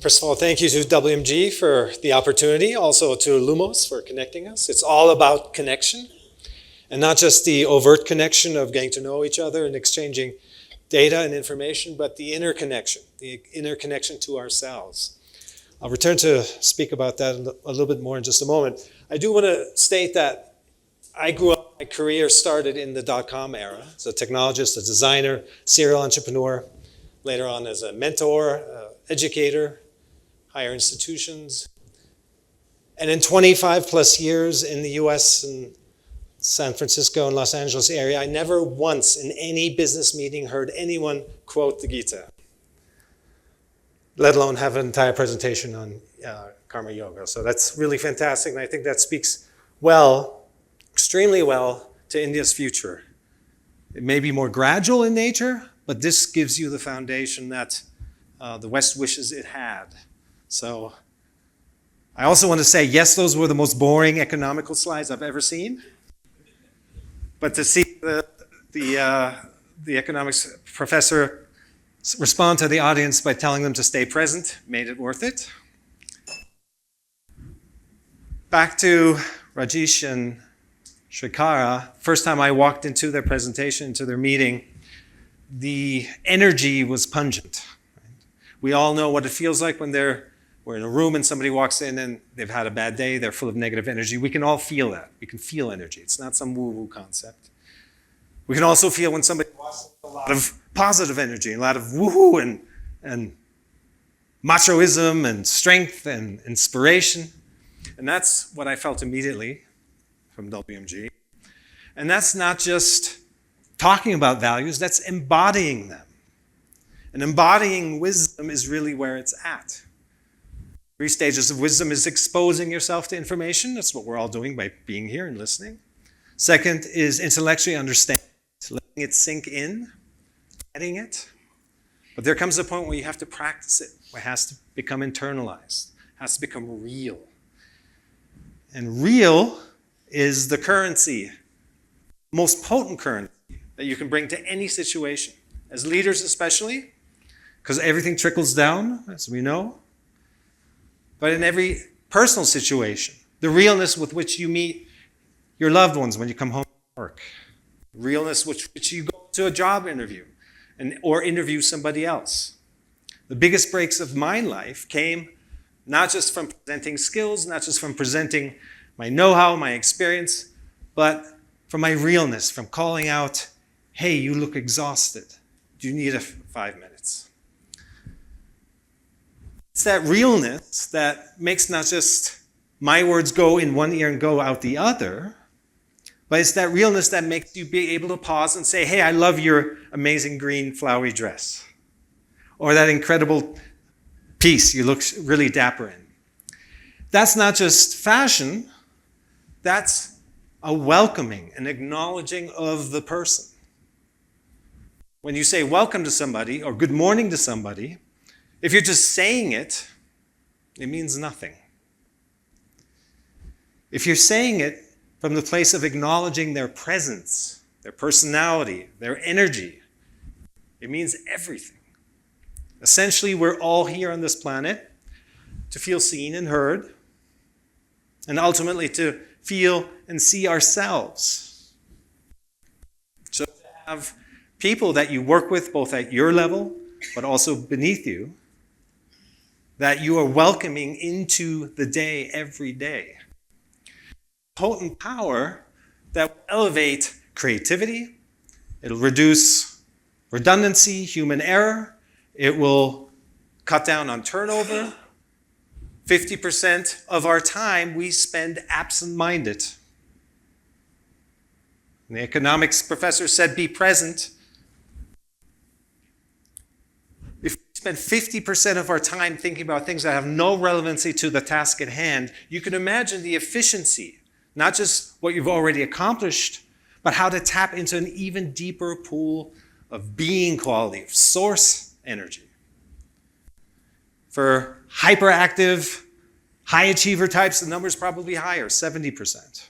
First of all, thank you to WMG for the opportunity, also to Lumos for connecting us. It's all about connection, and not just the overt connection of getting to know each other and exchanging data and information, but the inner connection to ourselves. I'll return to speak about that a little bit more in just a moment. I do want to state that I grew up, my career started in the dot-com era as a technologist, a designer, serial entrepreneur, later on as a mentor, educator, higher institutions. And in 25 plus years in the US and San Francisco and Los Angeles area, I never once in any business meeting heard anyone quote the Gita, let alone have an entire presentation on karma yoga. So that's really fantastic, and I think that speaks well, extremely well, to India's future. It may be more gradual in nature, but this gives you the foundation that the West wishes it had. So I also want to say, yes, those were the most boring economical slides I've ever seen. But to see the economics professor respond to the audience by telling them to stay present made it worth it. Back to Rajesh and Shrikara, first time I walked into their presentation, into their meeting, the energy was pungent. We all know what it feels like when we're in a room and somebody walks in and they've had a bad day, they're full of negative energy. We can all feel that. We can feel energy. It's not some woo-woo concept. We can also feel when somebody walks in a lot of positive energy, a lot of woo-hoo and machoism and strength and inspiration. And that's what I felt immediately from WMG. And that's not just talking about values, that's embodying them. And embodying wisdom is really where it's at. 3 stages of wisdom is exposing yourself to information. That's what we're all doing by being here and listening. Second is intellectually understanding, letting it sink in, getting it. But there comes a point where you have to practice it, where it has to become internalized, has to become real. And real is the currency, most potent currency that you can bring to any situation. As leaders especially, because everything trickles down, as we know. But in every personal situation, the realness with which you meet your loved ones when you come home from work, realness with which you go to a job interview or interview somebody else. The biggest breaks of my life came not just from presenting skills, not just from presenting my know-how, my experience, but from my realness, from calling out, hey, you look exhausted. Do you need 5 minutes? It's that realness that makes not just my words go in one ear and go out the other, but it's that realness that makes you be able to pause and say, hey, I love your amazing green flowery dress. Or that incredible piece you look really dapper in. That's not just fashion, that's a welcoming, an acknowledging of the person. When you say welcome to somebody or good morning to somebody, if you're just saying it, it means nothing. If you're saying it from the place of acknowledging their presence, their personality, their energy, it means everything. Essentially, we're all here on this planet to feel seen and heard, and ultimately to feel and see ourselves. So to have people that you work with, both at your level, but also beneath you, that you are welcoming into the day every day. Potent power that will elevate creativity, it'll reduce redundancy, human error, it will cut down on turnover. 50% of our time we spend absent-minded. And the economics professor said, be present. If we spend 50% of our time thinking about things that have no relevancy to the task at hand, you can imagine the efficiency, not just what you've already accomplished, but how to tap into an even deeper pool of being quality, of source energy. For hyperactive, high achiever types, the number is probably higher, 70%.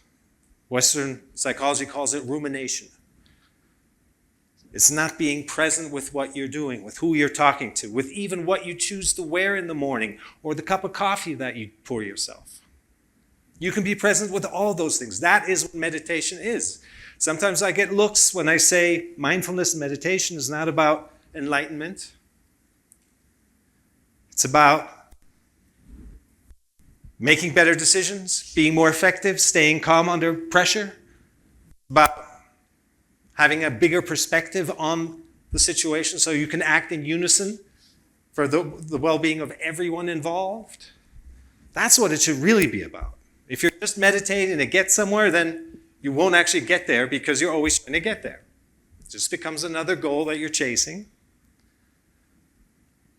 Western psychology calls it rumination. It's not being present with what you're doing, with who you're talking to, with even what you choose to wear in the morning or the cup of coffee that you pour yourself. You can be present with all those things. That is what meditation is. Sometimes I get looks when I say mindfulness and meditation is not about enlightenment. It's about making better decisions, being more effective, staying calm under pressure, about having a bigger perspective on the situation so you can act in unison for the well-being of everyone involved. That's what it should really be about. If you're just meditating to get somewhere, then you won't actually get there because you're always trying to get there. It just becomes another goal that you're chasing.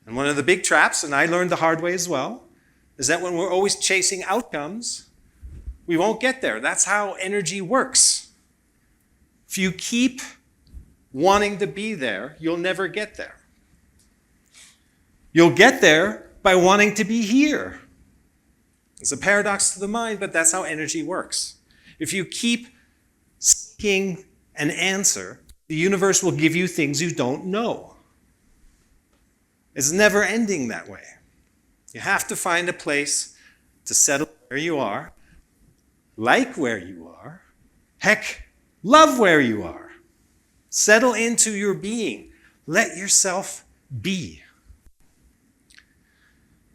And one of the big traps, and I learned the hard way as well, is that when we're always chasing outcomes, we won't get there. That's how energy works. If you keep wanting to be there, you'll never get there. You'll get there by wanting to be here. It's a paradox to the mind, but that's how energy works. If you keep seeking an answer, the universe will give you things you don't know. It's never ending that way. You have to find a place to settle where you are, like where you are, heck, love where you are. Settle into your being. Let yourself be.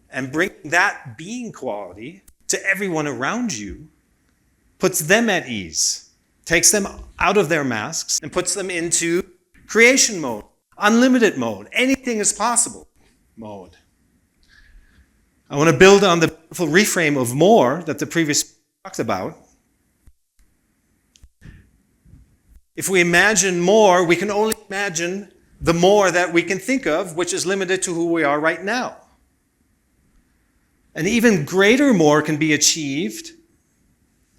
And bring that being quality to everyone around you puts them at ease, takes them out of their masks, and puts them into creation mode, unlimited mode, anything is possible mode. I want to build on the beautiful reframe of more that the previous talked about. If we imagine more, we can only imagine the more that we can think of, which is limited to who we are right now. An even greater more can be achieved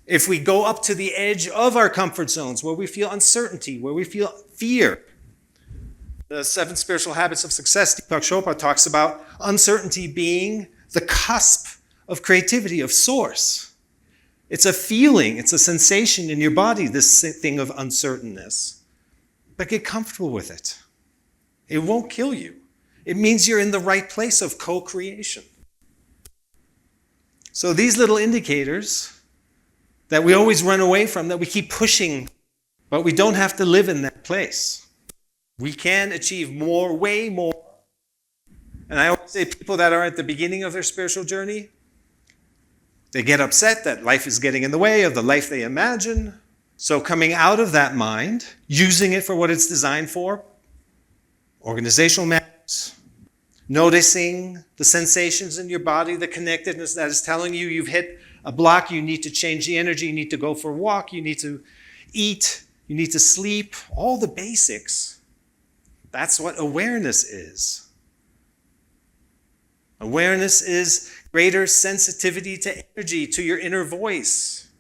if we go up to the edge of our comfort zones, where we feel uncertainty, where we feel fear. The 7 Spiritual Habits of Success, Deepak Chopra talks about uncertainty being the cusp of creativity, of source. It's a feeling, it's a sensation in your body, this thing of uncertainness. But get comfortable with it. It won't kill you. It means you're in the right place of co-creation. So these little indicators that we always run away from, that we keep pushing, but we don't have to live in that place. We can achieve more, way more. And I always say people that are at the beginning of their spiritual journey, they get upset that life is getting in the way of the life they imagine. So coming out of that mind, using it for what it's designed for, organizational matters, noticing the sensations in your body, the connectedness that is telling you you've hit a block, you need to change the energy, you need to go for a walk, you need to eat, you need to sleep, all the basics. That's what awareness is. Awareness is greater sensitivity to energy, to your inner voice.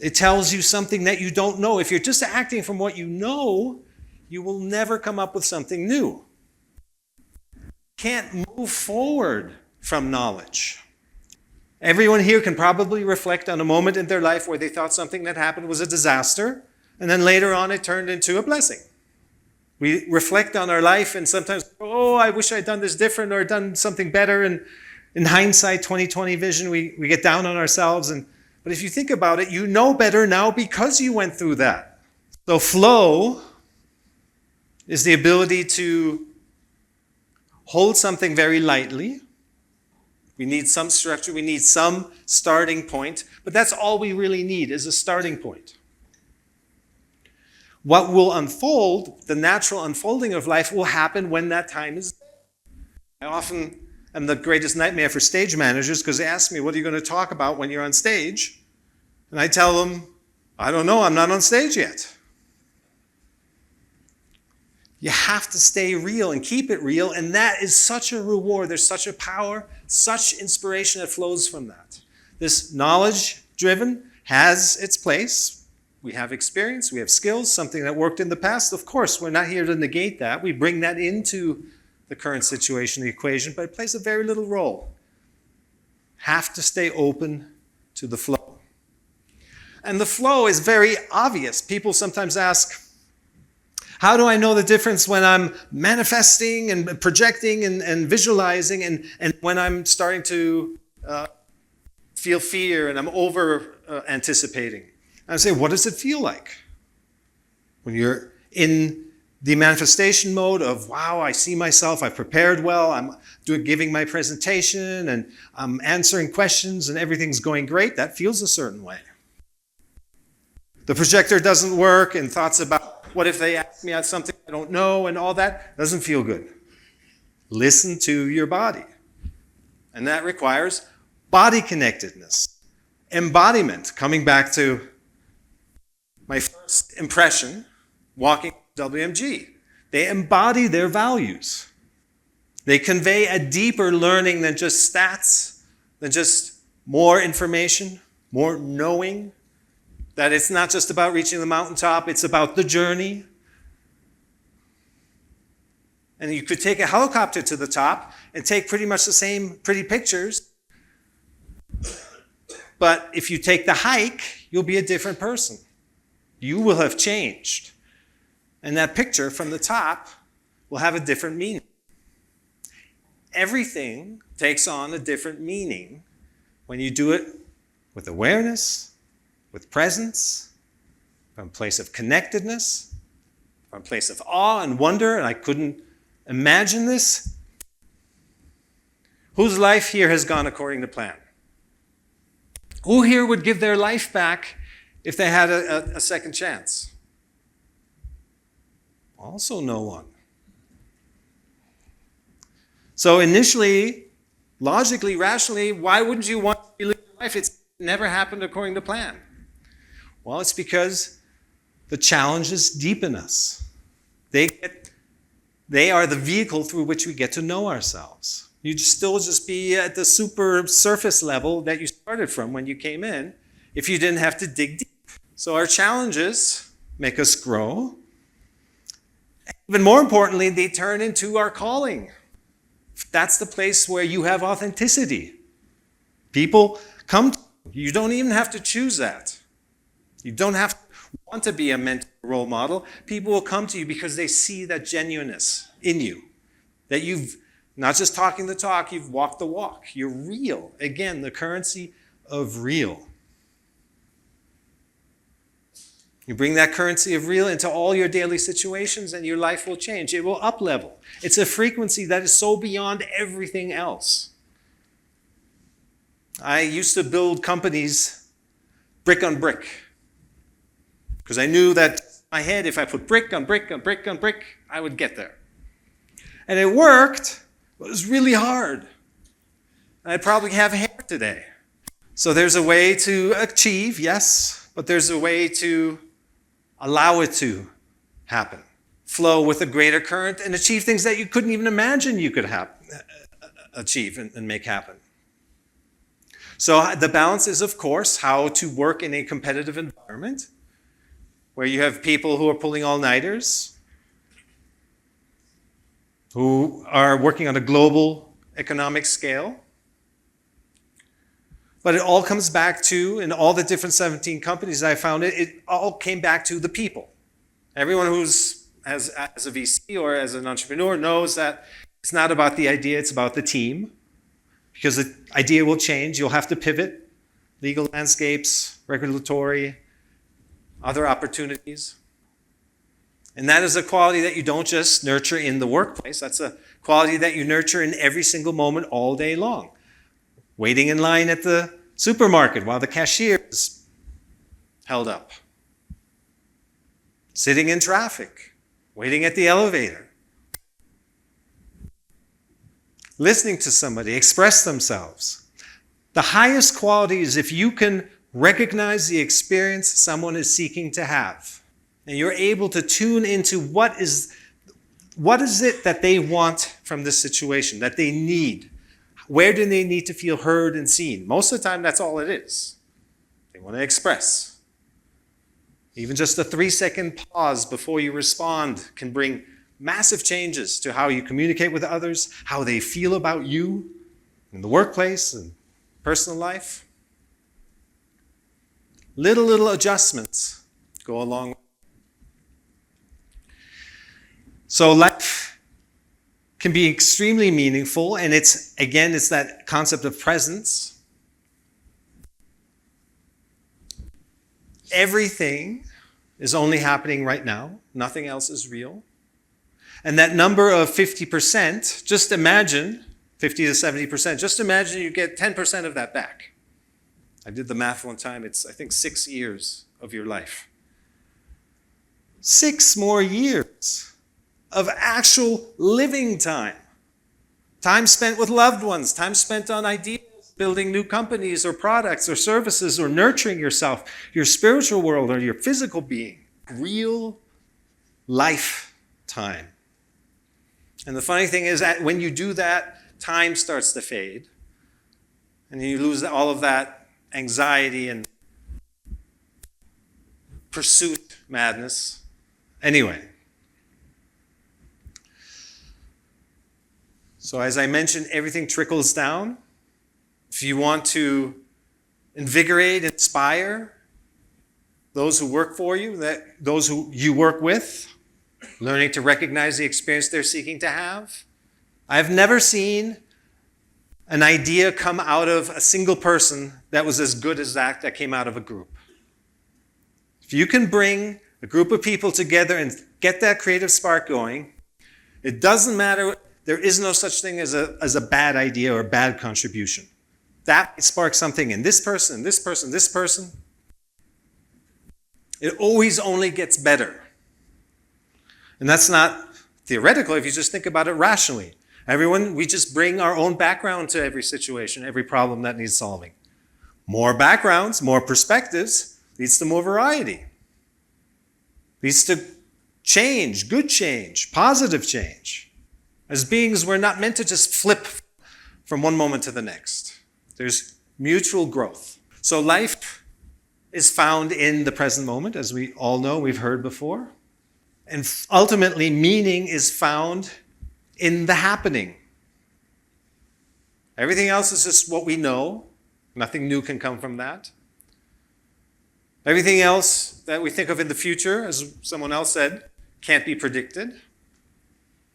It tells you something that you don't know. If you're just acting from what you know, you will never come up with something new. Can't move forward from knowledge. Everyone here can probably reflect on a moment in their life where they thought something that happened was a disaster, and then later on it turned into a blessing. We reflect on our life and sometimes, oh, I wish I'd done this different or done something better. And in hindsight, 20/20 vision, we get down on ourselves. But if you think about it, you know better now because you went through that. So flow is the ability to hold something very lightly. We need some structure, we need some starting point, but that's all we really need is a starting point. What will unfold, the natural unfolding of life, will happen when that time is there. I often am the greatest nightmare for stage managers because they ask me, what are you going to talk about when you're on stage? And I tell them, I don't know, I'm not on stage yet. You have to stay real and keep it real, and that is such a reward. There's such a power, such inspiration that flows from that. This knowledge-driven has its place. We have experience, we have skills, something that worked in the past. Of course, we're not here to negate that. We bring that into the current situation, the equation, but it plays a very little role. Have to stay open to the flow. And the flow is very obvious. People sometimes ask, How do I know the difference when I'm manifesting and projecting and visualizing and when I'm starting to feel fear and I'm over anticipating? And I say, what does it feel like? When you're in the manifestation mode of, wow, I see myself, I've prepared well, I'm giving my presentation and I'm answering questions and everything's going great, that feels a certain way. The projector doesn't work and thoughts about what if they ask me something I don't know and all that doesn't feel good. Listen to your body. And that requires body connectedness. Embodiment, coming back to my first impression, walking WMG. They embody their values. They convey a deeper learning than just stats, than just more information, more knowing. That it's not just about reaching the mountaintop, it's about the journey. And you could take a helicopter to the top and take pretty much the same pretty pictures. But if you take the hike, you'll be a different person. You will have changed. And that picture from the top will have a different meaning. Everything takes on a different meaning when you do it with awareness, with presence, from a place of connectedness, from a place of awe and wonder, and I couldn't imagine this. Whose life here has gone according to plan? Who here would give their life back if they had a second chance? Also no one. So initially, logically, rationally, why wouldn't you want to live your life? It's never happened according to plan. Well, it's because the challenges deepen us. They are the vehicle through which we get to know ourselves. You'd still just be at the super surface level that you started from when you came in if you didn't have to dig deep. So our challenges make us grow. Even more importantly, they turn into our calling. That's the place where you have authenticity. People come to you. You don't even have to choose that. You don't have to want to be a mentor role model. People will come to you because they see that genuineness in you. That you've not just talking the talk, you've walked the walk. You're real. Again, the currency of real. You bring that currency of real into all your daily situations and your life will change. It will up-level. It's a frequency that is so beyond everything else. I used to build companies brick on brick because I knew that in my head, if I put brick on brick on brick on brick, I would get there. And it worked, but it was really hard. I'd probably have hair today. So there's a way to achieve, yes, but there's a way to allow it to happen. Flow with a greater current and achieve things that you couldn't even imagine you could achieve and make happen. So the balance is, of course, how to work in a competitive environment where you have people who are pulling all-nighters, who are working on a global economic scale. But it all comes back to, in all the different 17 companies I founded, it all came back to the people. Everyone who's as a VC or as an entrepreneur knows that it's not about the idea, it's about the team. Because the idea will change, you'll have to pivot. Legal landscapes, regulatory, other opportunities. And that is a quality that you don't just nurture in the workplace, that's a quality that you nurture in every single moment all day long. Waiting in line at the supermarket while the cashier is held up. Sitting in traffic, waiting at the elevator. Listening to somebody express themselves. The highest quality is if you can recognize the experience someone is seeking to have. And you're able to tune into what is it that they want from this situation, that they need. Where do they need to feel heard and seen? Most of the time, that's all it is. They want to express. Even just a 3-second pause before you respond can bring massive changes to how you communicate with others, how they feel about you in the workplace and personal life. Little adjustments go a long way. So life can be extremely meaningful, and it's that concept of presence. Everything is only happening right now. Nothing else is real. And that number of 50%, just imagine, 50 to 70%, just imagine you get 10% of that back. I did the math one time. It's, I think, 6 years of your life. 6 more years of actual living time. Time spent with loved ones, time spent on ideas, building new companies or products or services or nurturing yourself, your spiritual world or your physical being. Real life time. And the funny thing is that when you do that, time starts to fade. And you lose all of that anxiety and pursuit madness. Anyway. So as I mentioned, everything trickles down. If you want to invigorate, inspire those who work for you, those who you work with, learning to recognize the experience they're seeking to have. I've never seen an idea come out of a single person that was as good as that came out of a group. If you can bring a group of people together and get that creative spark going, it doesn't matter. There is no such thing as a bad idea or a bad contribution. That sparks something in this person, this person, this person. It always only gets better. And that's not theoretical if you just think about it rationally. We just bring our own background to every situation, every problem that needs solving. More backgrounds, more perspectives leads to more variety. Leads to change, good change, positive change. As beings, we're not meant to just flip from one moment to the next. There's mutual growth. So life is found in the present moment, as we all know, we've heard before. And ultimately, meaning is found in the happening. Everything else is just what we know. Nothing new can come from that. Everything else that we think of in the future, as someone else said, can't be predicted.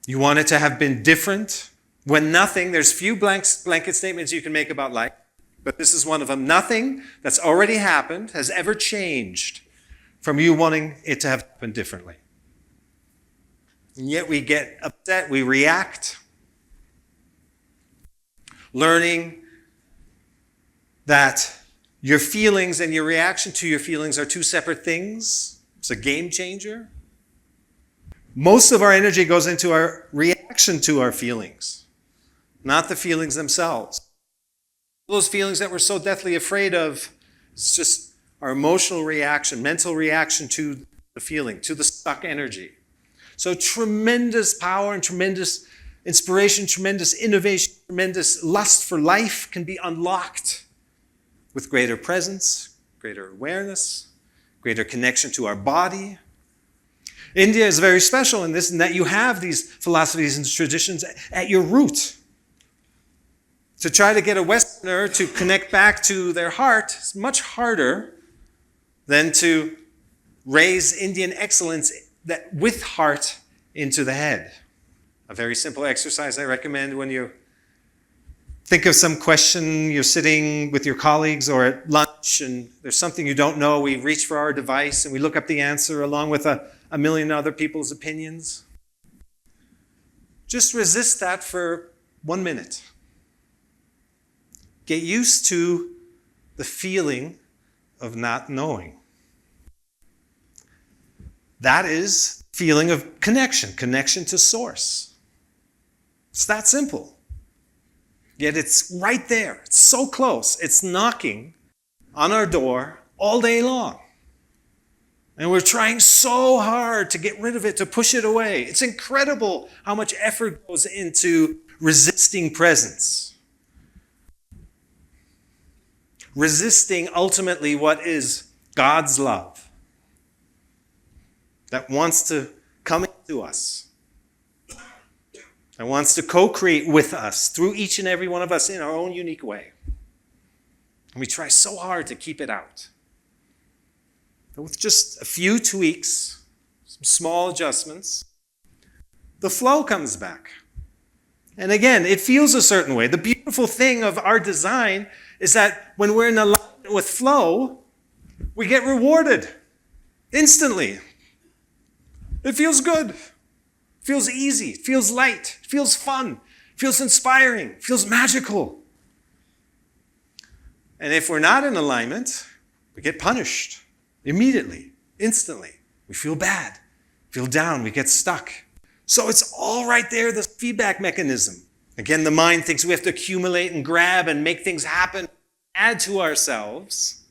You want it to have been different. When nothing, there's few blanket statements you can make about life, but this is one of them. Nothing that's already happened has ever changed from you wanting it to have happened differently. And yet we get upset, we react, learning that your feelings and your reaction to your feelings are two separate things. It's a game changer. Most of our energy goes into our reaction to our feelings, not the feelings themselves. Those feelings that we're so deathly afraid of, it's just our emotional reaction, mental reaction to the feeling, to the stuck energy. So tremendous power and tremendous inspiration, tremendous innovation, tremendous lust for life can be unlocked with greater presence, greater awareness, greater connection to our body. India is very special in this, in that you have these philosophies and traditions at your root. To try to get a Westerner to connect back to their heart is much harder than to raise Indian excellence that with heart into the head. A very simple exercise I recommend when you think of some question, you're sitting with your colleagues or at lunch and there's something you don't know, we reach for our device and we look up the answer along with a million other people's opinions. Just resist that for 1 minute. Get used to the feeling of not knowing. That is feeling of connection to source. It's that simple. Yet it's right there. It's so close. It's knocking on our door all day long. And we're trying so hard to get rid of it, to push it away. It's incredible how much effort goes into resisting presence. Resisting ultimately what is God's love that wants to come into us, that wants to co-create with us through each and every one of us in our own unique way. And we try so hard to keep it out. But with just a few tweaks, some small adjustments, the flow comes back. And again, it feels a certain way. The beautiful thing of our design is that when we're in alignment with flow, we get rewarded instantly. It feels good. It feels easy. It feels light. It feels fun. It feels inspiring. It feels magical. And if we're not in alignment, we get punished immediately, instantly. We feel bad, feel down, we get stuck. So it's all right there, the feedback mechanism. Again, the mind thinks we have to accumulate and grab and make things happen, add to ourselves,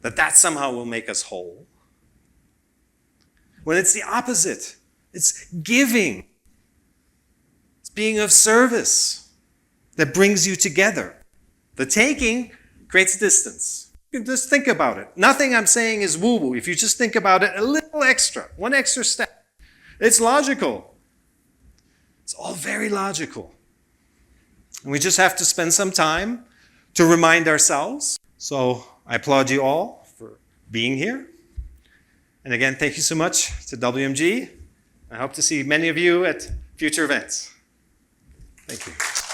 that somehow will make us whole. When it's the opposite, it's giving. It's being of service that brings you together. The taking creates distance. You can just think about it. Nothing I'm saying is woo-woo. If you just think about it a little extra, one extra step, it's logical. It's all very logical. And we just have to spend some time to remind ourselves. So I applaud you all for being here. And again, thank you so much to WMG. I hope to see many of you at future events. Thank you.